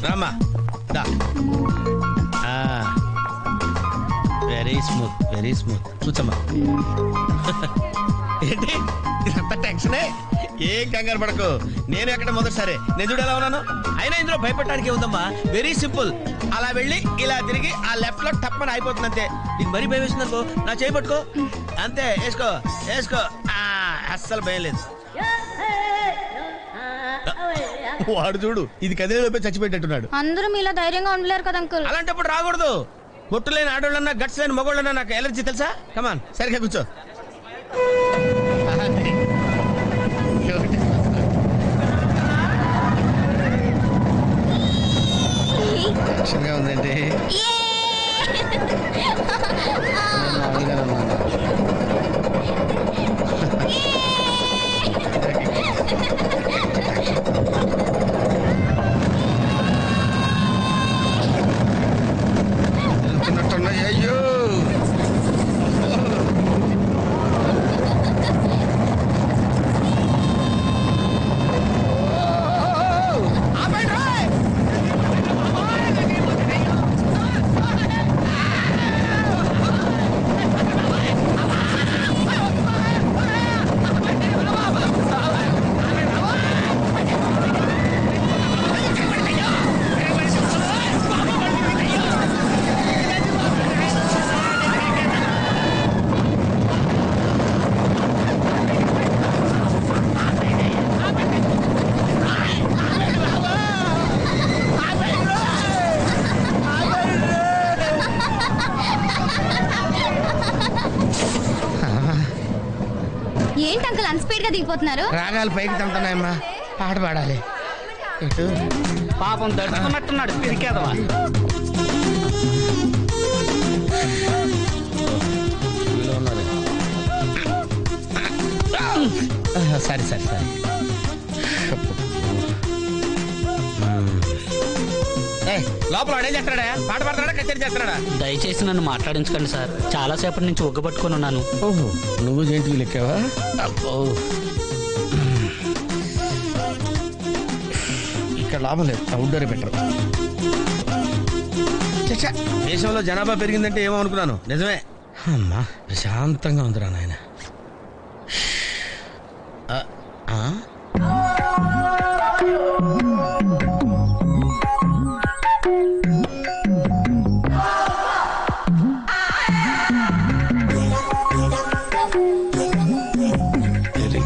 రామా దా. Very smooth కూర్చోమ్మా. ఏంటి ఇదంతా టెన్షనే? ఏం కంగారు పడకు, నేను ఎక్కడ మొదటిసారి నేను చూడు ఎలా ఉన్నాను. అయినా ఇందులో భయపడటానికి ఉందమ్మా, వెరీ సింపుల్. అలా వెళ్ళి ఇలా తిరిగి ఆ లెఫ్ట్ లో టప్పని అయిపోతుంది అంతే. నీకు మరీ భయం వేసింది అనుకో, నా చేయి పట్టుకో అంతే. వేసుకో వేసుకో, అస్సలు భయం లేదు. వాడు చూడు, ఇది కదిలేలోపే చచ్చిపెట్టేట్టున్నాడు. అందరూ మీలా ధైర్యంగా ఉండలేరు కదా అంకుల్. అలాంటప్పుడు రాకూడదు. బొట్టు లేని ఆడోళ్ళన్నా గట్స్ లేని మగోళ్ళన్నా నాకు ఎలర్జీ తెలుసా. కమాన్ సరిగ్గా కూర్చో. టెన్షన్గా ఉందండి. అయ్యో ఏంటి అంకుల్ అన్స్పీడ్ గా దిగిపోతున్నారు? రాగాలు పైకి తంటున్నాయమ్మా, పాట పాడాలి. పాపం దడుచుకున్నట్టున్నాడు పిరికేదవా. సరే సరే సరే. లోపల వాడేం చేస్తాడా? పాట పాడతాడా, కచేరీ చేస్తాడా? దయచేసి నన్ను మాట్లాడించకండి సార్, చాలా సేపటి నుంచి ఒగ్గబట్టుకొని ఉన్నాను. ఓహో, నువ్వు జేంటి లెక్కావా? అబ్బో, ఇక్కడ లాభం లేదు, అవుట్డోర్ బెటర్. దేశంలో జనాభా పెరిగిందంటే ఏమో అనుకున్నాను, నిజమే. అమ్మా ప్రశాంతంగా ఉందిరా నాయన.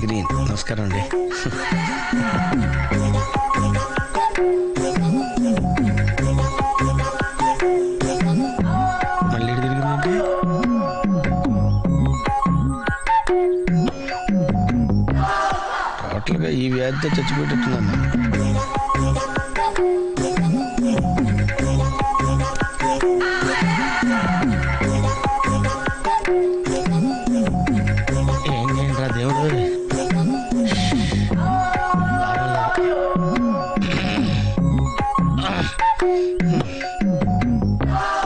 గ్రీన్, నమస్కారం అండి. మళ్ళీ తిరిగిందండి. టోటల్గా ఈ వ్యాధితో చచ్చిపోయేటట్టున్నాను. ఏం చేయండిరా దేవుడు.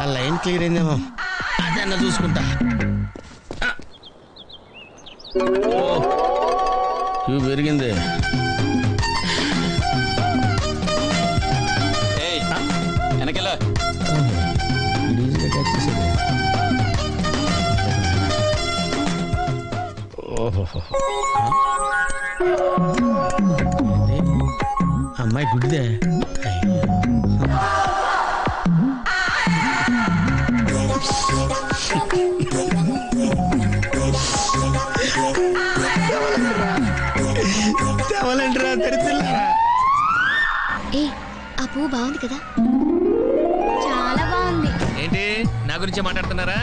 ఆ లైన్ క్లియర్ అయిందేమో, అదన్నా చూసుకుంటా. ఇవి పెరిగింది. వెనకెలా అమ్మాయి గుడిదే. తెవలంటరా తెరిచిల్లారా. ఏ ఆ పువ్వు బాగుంది కదా? చాలా బాగుంది. ఏంటి నా గురించి మాట్లాడుతున్నారా?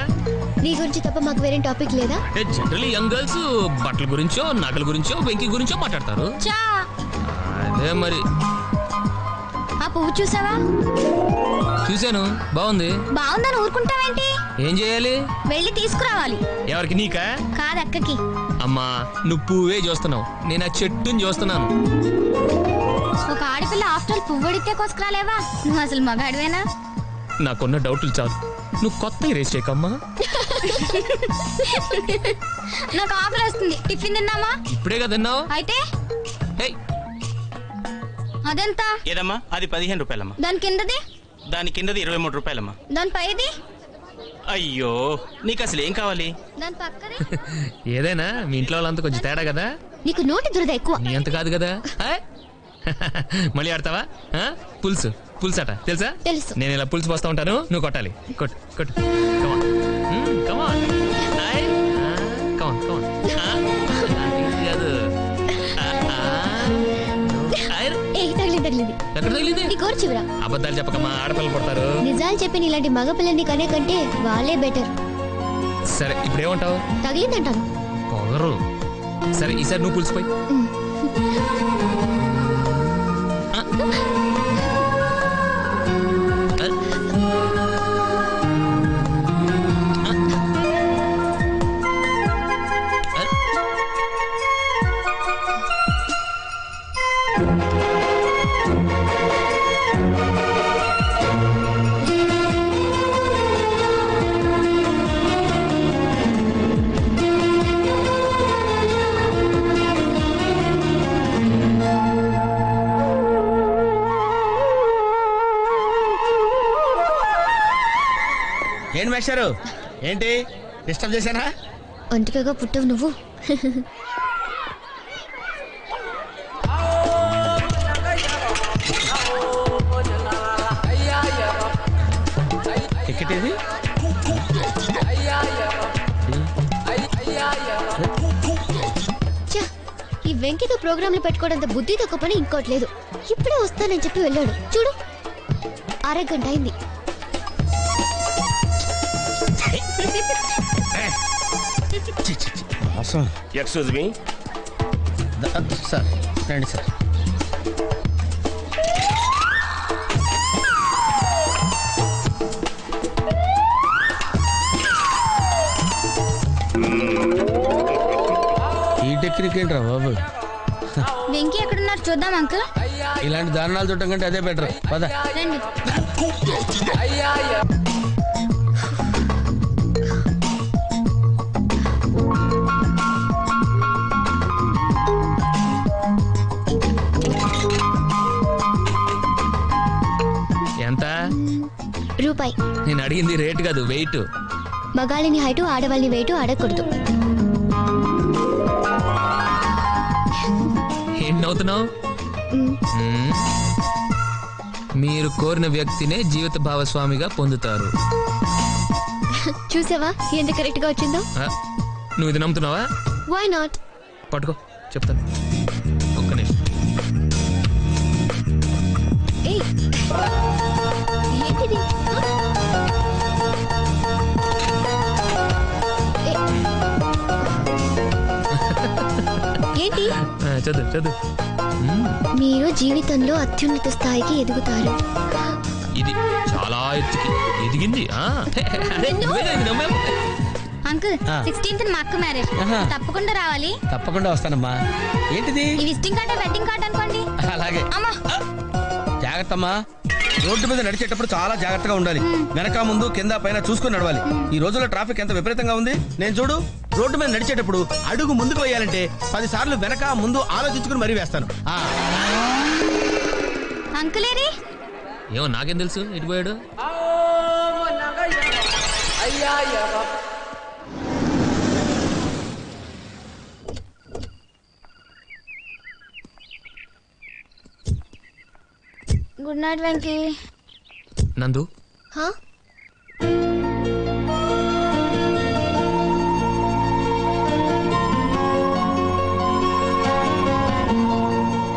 నీ గురించి తప్ప మాకు వేరే టాపిక్ లేదా? జనరల్లీ యంగ్ గర్ల్స్ బట్టల గురించో నగల గురించో వెంకి గురించో మాట్లాడతారు. అదే మరి. ఆ పువ్వు చూసావా? చూశాను, బాగుంది. బాగుందని ఊరుకుంటావేంటి? ఏం చేయాలి? వెళ్ళి తీసుకురావాలి. ఎవరికి? నీకా? కాదు, అక్కకి. అమ్మా నువ్వు పువ్వే చూస్తున్నావు, నేను ఆ చెట్టుని చూస్తున్నాను. ఒక ఆడపిల్ల ఆఫ్టర్ ఆల్ పువ్వు అడిగితే కోసుకురాలేవా? నువ్వు అసలు మగాడివేనా? నాకున్న డౌట్లు చాలు, నువ్వు కొత్త రేస్ చేయకమ్మా. నాకు ఆకలి వస్తుంది, టిఫిన్ తిన్నామా? ఇప్పుడే కదా తిన్నావు. అయితే అదెంత? ఏదమ్మా అది 15 రూపాయలమ్మా. దాని కిందది? దాని కిందది 23 రూపాయలమ్మా. దాని పైది? అయ్యో నీకు అసలు ఏం కావాలి? దాని పక్కది? ఏదైనా మీ ఇంట్లో వాళ్ళంతా కొంచెం తేడా కదా. నీకు నోటి దురద ఎక్కువ. నీ అంత కాదు కదా. మళ్ళీ ఆడతావా? పులుసు పులుసు అట తెలుసా? తెలుసు. నేను ఇలా పులుసు పోస్తా ఉంటాను, నువ్వు కొట్టాలి. కొట్టు కొట్టు. కమాన్ కమాన్ కమాన్ కమాన్. తగిలింది ఎక్కడ తగిలింది? నీ కోరు చివరా. అబద్ధాలు చెప్పకమ్మా, ఆడపిల్లలు పడతారు. నిజాలు చెప్పి ఇలాంటి మగపిల్లని కనే కంటే వాళ్ళే బెటర్. సరే ఇప్పుడు ఏమంటావు? తగిలిందంటాను. పొగరు. సరే ఈసారి నువ్వు పులిసిపోయి. ఏంటి మేస్టారు, ఏంటి డిస్టర్బ్ చేశానా? ఒంటికగా పుట్టవు నువ్వు. టికెట్ ఏది? ఈ వెంకితో ప్రోగ్రాంలు పెట్టుకోవడంత బుద్ధి తక్కువ పని ఇంకోట్లేదు. ఇప్పుడే వస్తానని చెప్పి వెళ్ళాడు చూడు, అరగంట అయింది. ఎక్స్క్యూజ్ మీ సార్, రండి సార్. ఈ టెక్నిక్ ఏంట్రా బాబు? వెంకీ ఎక్కడున్నారు చూద్దాం అంకుల్. ఇలాంటి దారుణాలు చూడటం కంటే అదే బెటర్. పద. రండి. ఎంత? రూపాయి. నేను అడిగింది రేట్ కాదు, వెయిట్. మగాళ్ళని హైటు, ఆడవాళ్ళని వెయిటు అడగకూడదు. ఏం నవ్వుతున్నావు? మీరు కోరిన వ్యక్తినే జీవిత భాగస్వామిగా పొందుతారు. చూసావా ఎంత కరెక్ట్ గా వచ్చిందో? నువ్వు ఇది నమ్ముతున్నావా? Why not? పట్టుకో చెప్తాను. ఒక్క నిమిషం. ఏయ్, ఏంటిది? ఏంటి? చదువు చదువు. మీరు జీవితంలో అత్యున్నత స్థాయికి ఎదుగుతారు. ఇది చాలా ఎత్తుకి ఎదిగింది. అంకుల్, 16th మా అక్క మ్యారేజ్, తప్పకుండా రావాలి. తప్పకుండా వస్తానమ్మా. ఏంటిది? ఈ విజిటింగ్ కార్డ్, వెడ్డింగ్ కార్డ్ అనుకోండి. అలాగే. అమ్మా జాగ్రత్త అమ్మా. రోడ్డు మీద నడిచేటప్పుడు చాలా జాగ్రత్తగా ఉండాలి. వెనక ముందు కింద పైన చూసుకుని నడవాలి. ఈ రోజుల్లో ట్రాఫిక్ ఎంత విపరీతంగా ఉంది. నేను చూడు, రోడ్డు మీద నడిచేటప్పుడు అడుగు ముందుకు వేయాలంటే 10 సార్లు వెనక ముందు ఆలోచించుకుని మరీ వేస్తాను. అంకులేరి? ఏమో నాకేం తెలుసు ఎటు పోయాడు. Good night Venky. నందు,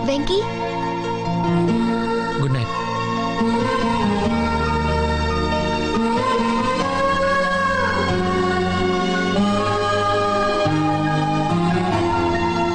వెంకీ గుడ్ నైట్.